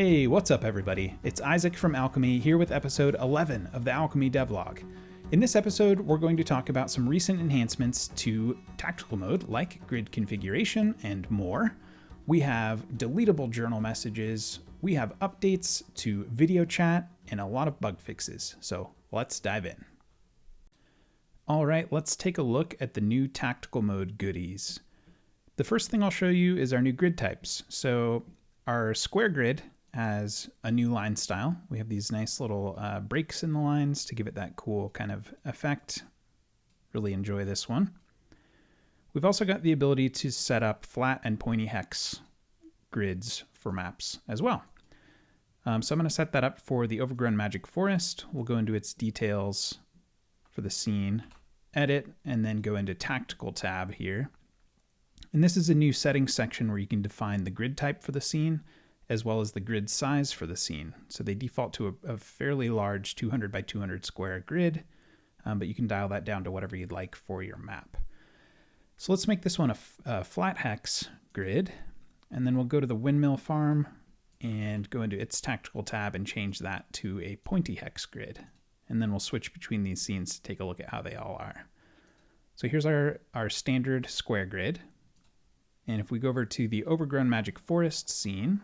Hey, what's up everybody? It's Isaac from Alchemy here with episode 11 of the Alchemy Devlog. In this episode, we're going to talk about some recent enhancements to tactical mode like grid configuration and more. We have deletable journal messages, we have updates to video chat, and a lot of bug fixes. So let's dive in. All right, let's take a look at the new tactical mode goodies. The first thing I'll show you is our new grid types. So our square grid has a new line style. We have these nice little breaks in the lines to give it that cool kind of effect. Really enjoy this one. We've also got the ability to set up flat and pointy hex grids for maps as well. So I'm going to set that up for the Overgrown Magic Forest. We'll go into its details for the scene, edit, and then go into Tactical tab here. And this is a new settings section where you can define the grid type for the scene, as well as the grid size for the scene. So they default to a fairly large 200 by 200 square grid, but you can dial that down to whatever you'd like for your map. So let's make this one a flat hex grid, and then we'll go to the windmill farm and go into its tactical tab and change that to a pointy hex grid. And then we'll switch between these scenes to take a look at how they all are. So here's our standard square grid. And if we go over to the Overgrown Magic Forest scene,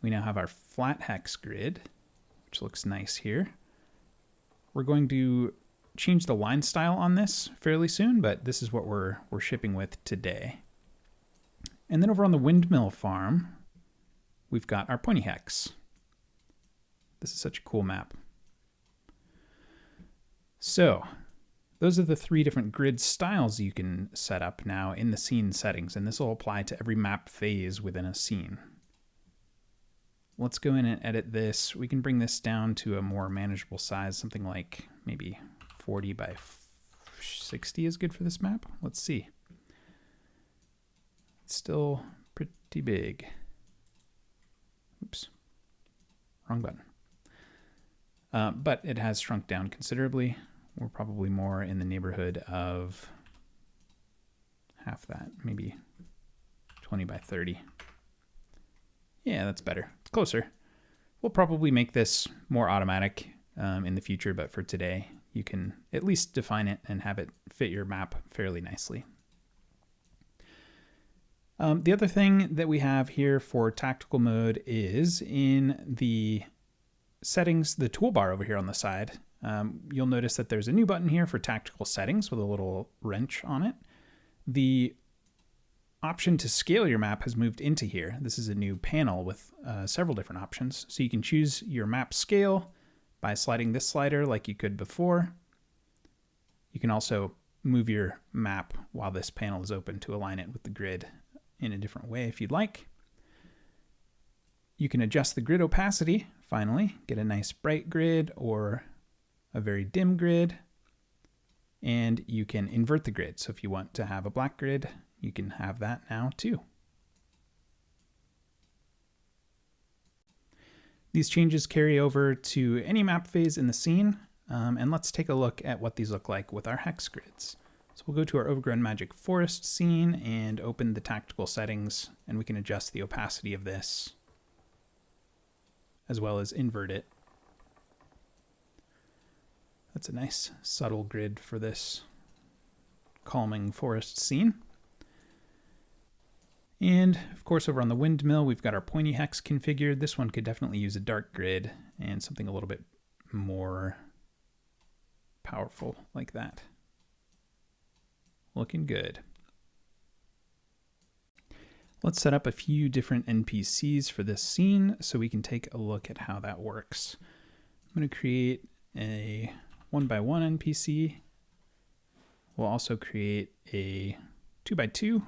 we now have our flat hex grid, which looks nice here. We're going to change the line style on this fairly soon, but this is what we're shipping with today. And then over on the windmill farm, we've got our pointy hex. This is such a cool map. So those are the three different grid styles you can set up now in the scene settings, and this will apply to every map phase within a scene. Let's go in and edit this. We can bring this down to a more manageable size, something like maybe 40 by 60 is good for this map. Let's see. It's still pretty big. Oops, wrong button. But it has shrunk down considerably. We're probably more in the neighborhood of half that, maybe 20 by 30. Yeah, that's better. It's closer. We'll probably make this more automatic in the future, but for today, you can at least define it and have it fit your map fairly nicely. The other thing that we have here for tactical mode is in the settings, the toolbar over here on the side. You'll notice that there's a new button here for tactical settings with a little wrench on it. The option to scale your map has moved into here. This is a new panel with several different options. So you can choose your map scale by sliding this slider like you could before. You can also move your map while this panel is open to align it with the grid in a different way if you'd like. You can adjust the grid opacity, finally, get a nice bright grid or a very dim grid. And you can invert the grid. So if you want to have a black grid, you can have that now too. These changes carry over to any map phase in the scene, and let's take a look at what these look like with our hex grids. So we'll go to our Overgrown Magic Forest scene and open the tactical settings, and we can adjust the opacity of this as well as invert it. That's a nice subtle grid for this calming forest scene. And of course, over on the windmill, we've got our pointy hex configured. This one could definitely use a dark grid and something a little bit more powerful like that. Looking good. Let's set up a few different NPCs for this scene so we can take a look at how that works. I'm going to create a 1x1 NPC. We'll also create a 2x2.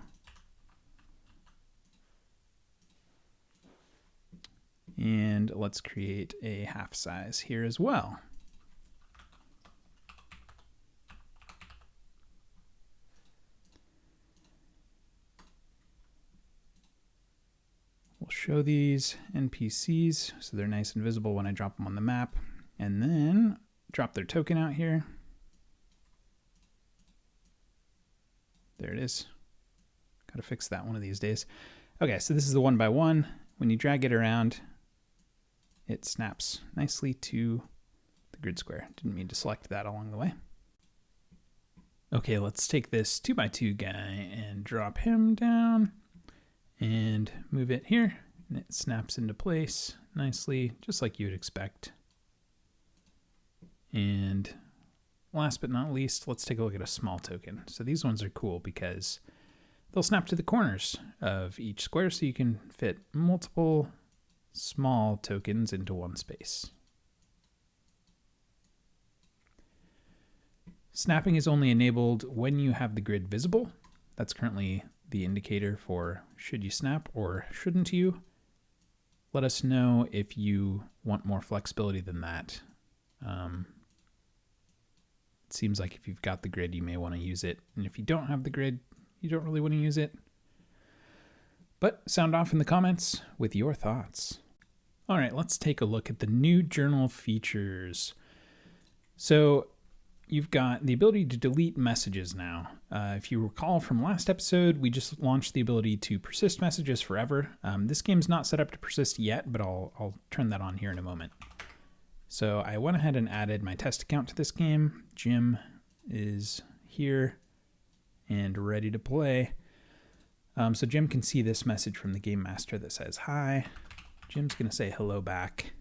And let's create a half size here as well. We'll show these NPCs so they're nice and visible when I drop them on the map, and then drop their token out here. There it is. Gotta fix that one of these days. Okay, so this is the 1x1. When you drag it around, it snaps nicely to the grid square. Didn't mean to select that along the way. Okay, let's take this 2x2 guy and drop him down and move it here. And it snaps into place nicely, just like you would expect. And last but not least, let's take a look at a small token. So these ones are cool because they'll snap to the corners of each square, so you can fit multiple small tokens into one space. Snapping is only enabled when you have the grid visible. That's currently the indicator for should you snap or shouldn't you. Let us know if you want more flexibility than that. It seems like if you've got the grid, you may want to use it. And if you don't have the grid, you don't really want to use it. But sound off in the comments with your thoughts. All right, let's take a look at the new journal features. So you've got the ability to delete messages now. If you recall from last episode, we just launched the ability to persist messages forever. This game's not set up to persist yet, but I'll turn that on here in a moment. So I went ahead and added my test account to this game. Jim is here and ready to play. So Jim can see this message from the game master that says, hi. Jim's going to say hello back.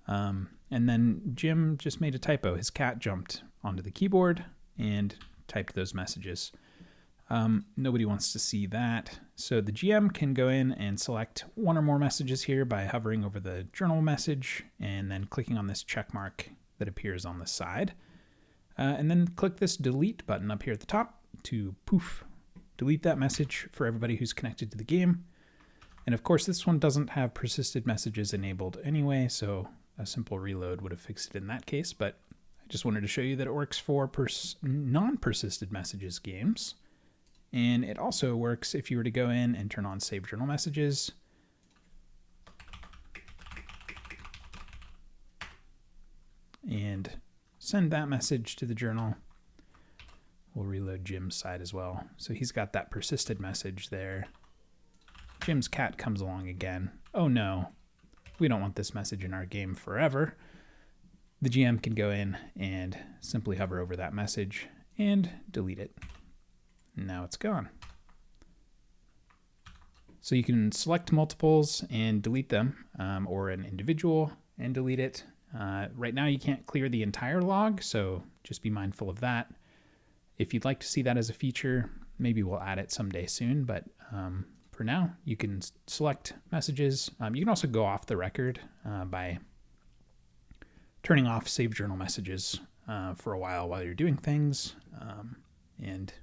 And then Jim just made a typo. His cat jumped onto the keyboard and typed those messages. Nobody wants to see that. So the GM can go in and select one or more messages here by hovering over the journal message and then clicking on this check mark that appears on the side. And then click this delete button up here at the top to poof, delete that message for everybody who's connected to the game. And of course, this one doesn't have persisted messages enabled anyway, so a simple reload would have fixed it in that case, but I just wanted to show you that it works for non-persisted messages games. And it also works if you were to go in and turn on save journal messages. And send that message to the journal. We'll reload Jim's side as well. So he's got that persisted message there. Jim's cat comes along again. Oh no. We don't want this message in our game forever. The GM can go in and simply hover over that message and delete it. Now it's gone. So you can select multiples and delete them, or an individual and delete it. Right now you can't clear the entire log, so just be mindful of that. If you'd like to see that as a feature, maybe we'll add it someday soon, but for now, you can select messages. You can also go off the record by turning off save journal messages for a while you're doing things, and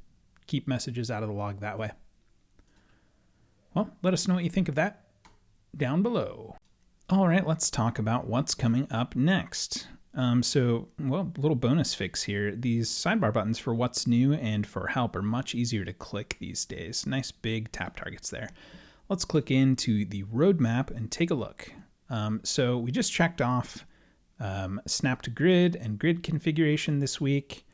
keep messages out of the log that way. Well, let us know what you think of that down below. All right, let's talk about what's coming up next. Little bonus fix here. These sidebar buttons for what's new and for help are much easier to click these days. Nice big tap targets there. Let's click into the roadmap and take a look. So we just checked off snap to grid and grid configuration this week.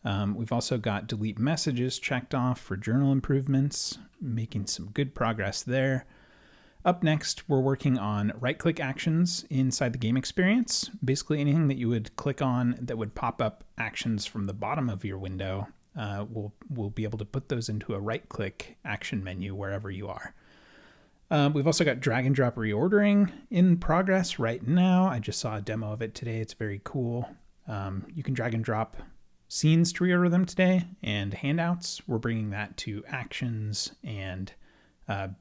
We've also got delete messages checked off for journal improvements, making some good progress there. Up next, we're working on right-click actions inside the game experience. Basically anything that you would click on that would pop up actions from the bottom of your window, we'll be able to put those into a right-click action menu wherever you are. We've also got drag and drop reordering in progress right now. I just saw a demo of it today. It's very cool. You can drag and drop scenes to reorder them today, and handouts. We're bringing that to actions and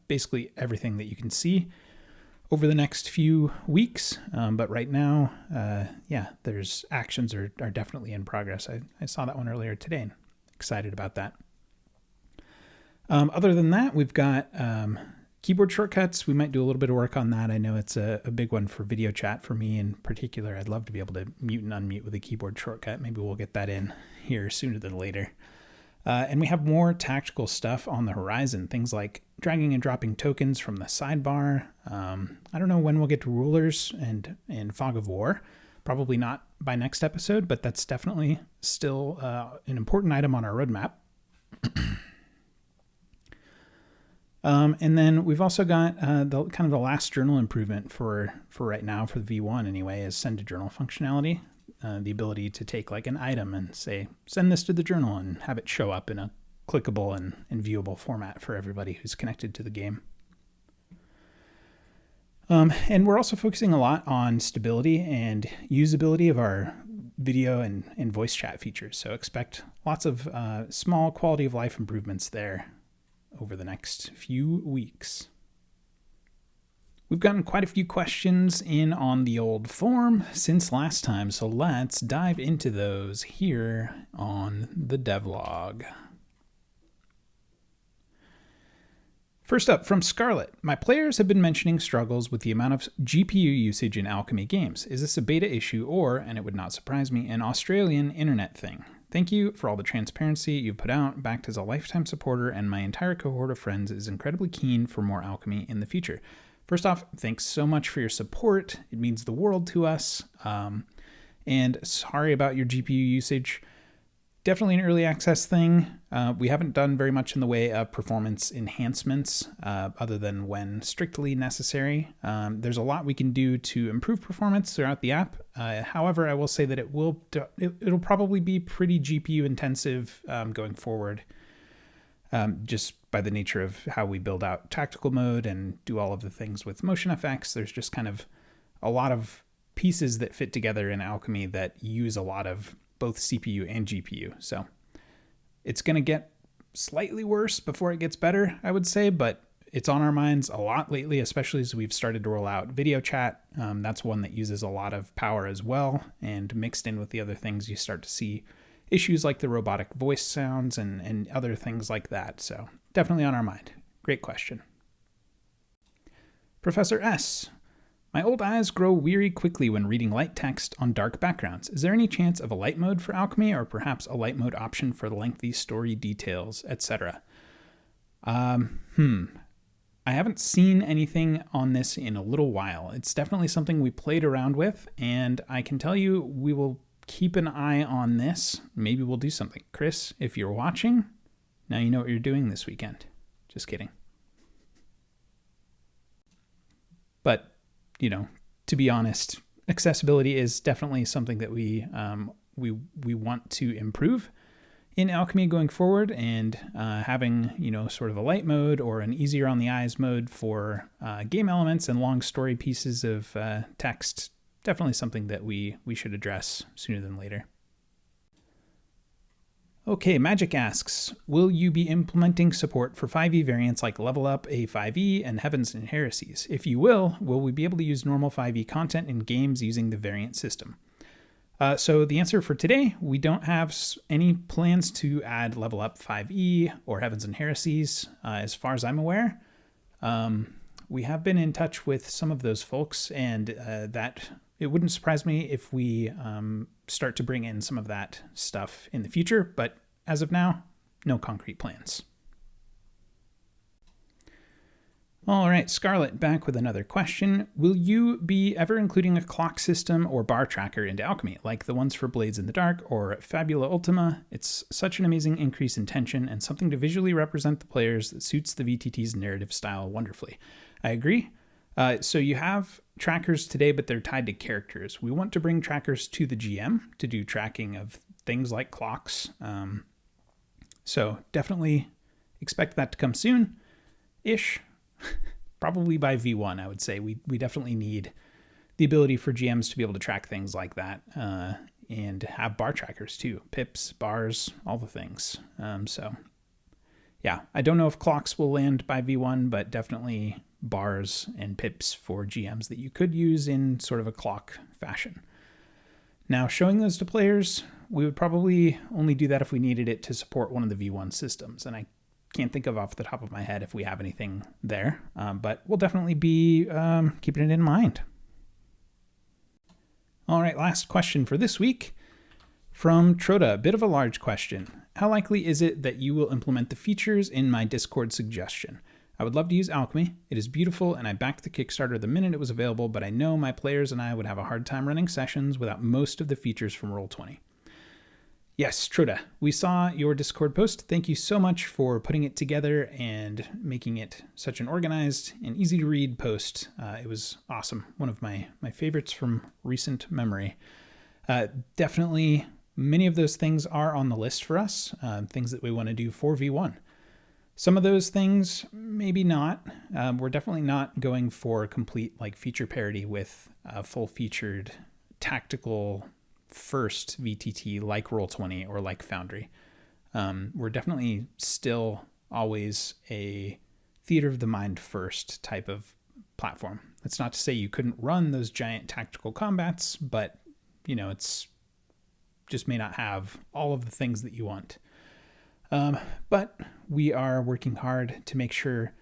basically everything that you can see over the next few weeks. But right now, there's actions are definitely in progress. I saw that one earlier today and excited about that. Other than that, we've got keyboard shortcuts. We might do a little bit of work on that. I know it's a big one for video chat for me in particular. I'd love to be able to mute and unmute with a keyboard shortcut. Maybe we'll get that in here sooner than later. And we have more tactical stuff on the horizon, things like dragging and dropping tokens from the sidebar. I don't know when we'll get to rulers and Fog of War. Probably not by next episode, but that's definitely still an important item on our roadmap. And then we've also got the kind of the last journal improvement for right now, for the V1 anyway, is send to journal functionality. The ability to take like an item and say, send this to the journal, and have it show up in a clickable and viewable format for everybody who's connected to the game. And we're also focusing a lot on stability and usability of our video and voice chat features. So expect lots of small quality of life improvements there over the next few weeks. We've gotten quite a few questions in on the old form since last time, so let's dive into those here on the devlog. First up, from Scarlett. My players have been mentioning struggles with the amount of GPU usage in Alchemy games. Is this a beta issue or, and it would not surprise me, an Australian internet thing? Thank you for all the transparency you've put out, backed as a lifetime supporter, and my entire cohort of friends is incredibly keen for more Alchemy in the future. First off, thanks so much for your support. It means the world to us. And sorry about your GPU usage. Definitely an early access thing. We haven't done very much in the way of performance enhancements other than when strictly necessary. There's a lot we can do to improve performance throughout the app. However, I will say that it'll probably be pretty GPU intensive going forward, just by the nature of how we build out tactical mode and do all of the things with motion effects. There's just kind of a lot of pieces that fit together in Alchemy that use a lot of both CPU and GPU. So it's going to get slightly worse before it gets better, I would say, but it's on our minds a lot lately, especially as we've started to roll out video chat. That's one that uses a lot of power as well, and mixed in with the other things, you start to see issues like the robotic voice sounds and other things like that. So definitely on our mind. Great question. Professor S. My old eyes grow weary quickly when reading light text on dark backgrounds. Is there any chance of a light mode for Alchemy, or perhaps a light mode option for lengthy story details, etc.? I haven't seen anything on this in a little while. It's definitely something we played around with, and I can tell you we will keep an eye on this. Maybe we'll do something. Chris, if you're watching, now you know what you're doing this weekend. Just kidding. But to be honest, accessibility is definitely something that we want to improve in Alchemy going forward, and having sort of a light mode or an easier on the eyes mode for game elements and long story pieces of text, definitely something that we should address sooner than later. Okay, Magic asks, will you be implementing support for 5e variants like Level Up, A5e, and Heavens and Heresies? If you will we be able to use normal 5e content in games using the variant system? So the answer for today, we don't have any plans to add Level Up 5e or Heavens and Heresies, as far as I'm aware. We have been in touch with some of those folks, and that it wouldn't surprise me if we start to bring in some of that stuff in the future, but as of now, no concrete plans. All right, Scarlett back with another question. Will you be ever including a clock system or bar tracker into Alchemy, like the ones for Blades in the Dark or Fabula Ultima? It's such an amazing increase in tension and something to visually represent the players that suits the VTT's narrative style wonderfully. I agree. So you have trackers today, but they're tied to characters. We want to bring trackers to the GM to do tracking of things like clocks. So definitely expect that to come soon-ish. Probably by V1, I would say. We definitely need the ability for GMs to be able to track things like that, and have bar trackers too. Pips, bars, all the things. So yeah, I don't know if clocks will land by V1, but definitely bars and pips for GMs that you could use in sort of a clock fashion. Now, showing those to players, we would probably only do that if we needed it to support one of the V1 systems, and I can't think of off the top of my head if we have anything there, but we'll definitely be keeping it in mind. All right, last question for this week from Troda, a bit of a large question. How likely is it that you will implement the features in my Discord suggestion? I would love to use Alchemy. It is beautiful, and I backed the Kickstarter the minute it was available, but I know my players and I would have a hard time running sessions without most of the features from Roll20. Yes, Troda, we saw your Discord post. Thank you so much for putting it together and making it such an organized and easy to read post. It was awesome. One of my favorites from recent memory. Definitely many of those things are on the list for us, things that we want to do for V1. Some of those things, maybe not. We're definitely not going for complete like feature parity with a full featured tactical first VTT like Roll20 or like Foundry. We're definitely still always a theater of the mind first type of platform. That's not to say you couldn't run those giant tactical combats, but it's just may not have all of the things that you want. But we are working hard to make sure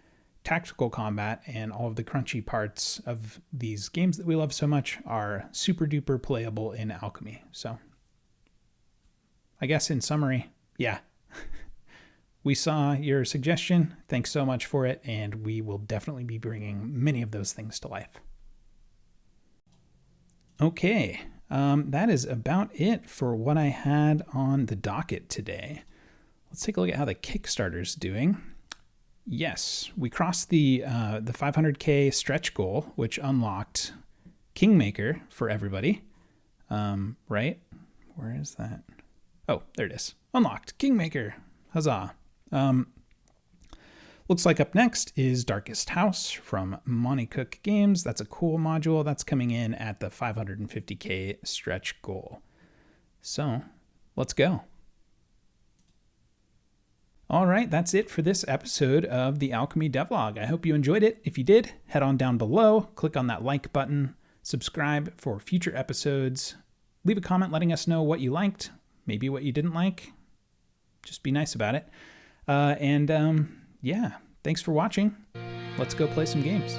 tactical combat and all of the crunchy parts of these games that we love so much are super duper playable in Alchemy. So I guess in summary, yeah, we saw your suggestion. Thanks so much for it. And we will definitely be bringing many of those things to life. Okay. That is about it for what I had on the docket today. Let's take a look at how the Kickstarter's doing. Yes, we crossed the 500K stretch goal, which unlocked Kingmaker for everybody. Right? Where is that? Oh, there it is. Unlocked Kingmaker. Huzzah. Looks like up next is Darkest House from Monty Cook Games. That's a cool module. That's coming in at the 550K stretch goal. So let's go. All right, that's it for this episode of the Alchemy Devlog. I hope you enjoyed it. If you did, head on down below, click on that like button, subscribe for future episodes, leave a comment letting us know what you liked, maybe what you didn't like. Just be nice about it. Yeah, thanks for watching. Let's go play some games.